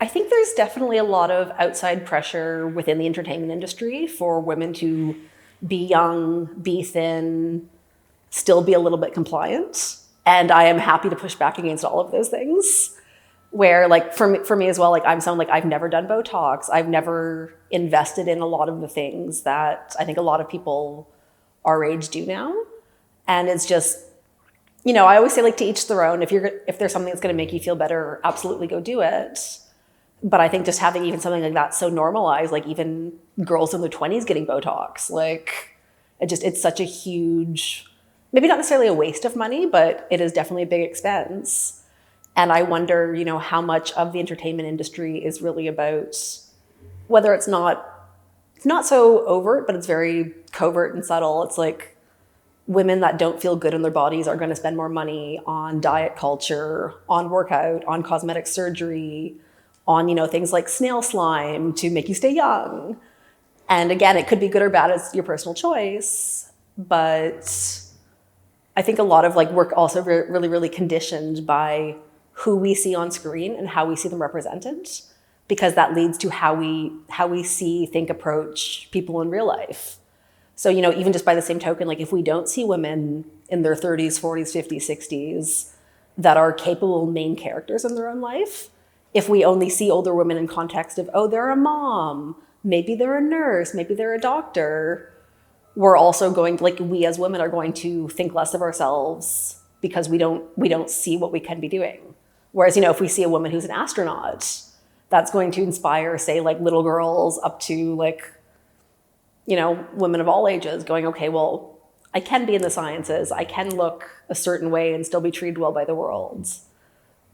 I think there's definitely a lot of outside pressure within the entertainment industry for women to be young, be thin, still be a little bit compliant. And I am happy to push back against all of those things. Where like for me as well, like I'm someone like I've never done Botox. I've never invested in a lot of the things that I think a lot of people our age do now. And it's just, I always say like to each their own. If there's something that's going to make you feel better, absolutely go do it. But I think just having even something like that so normalized, like even girls in their 20s getting Botox, like it's such a huge, maybe not necessarily a waste of money, but it is definitely a big expense. And I wonder, how much of the entertainment industry is really about whether it's not so overt, but it's very covert and subtle. It's like women that don't feel good in their bodies are going to spend more money on diet culture, on workout, on cosmetic surgery, on, things like snail slime to make you stay young. And again, it could be good or bad as your personal choice. But I think a lot of like we're also really, really conditioned by who we see on screen and how we see them represented, because that leads to how we see, think, approach people in real life. So, even just by the same token, like if we don't see women in their 30s, 40s, 50s, 60s that are capable main characters in their own life, if we only see older women in context of, oh, they're a mom, maybe they're a nurse, maybe they're a doctor, we're also going, like we as women are going to think less of ourselves because we don't see what we can be doing. Whereas, if we see a woman who's an astronaut, that's going to inspire, say, like little girls up to like, women of all ages going, okay, well, I can be in the sciences. I can look a certain way and still be treated well by the world.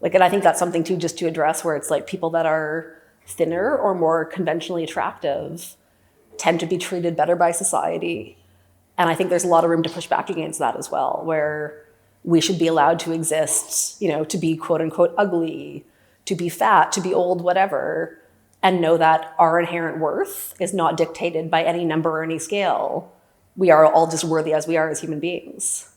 Like, and I think that's something too, just to address, where it's like people that are thinner or more conventionally attractive tend to be treated better by society. And I think there's a lot of room to push back against that as well, where we should be allowed to exist, to be quote unquote ugly, to be fat, to be old, whatever, and know that our inherent worth is not dictated by any number or any scale. We are all just worthy as we are as human beings.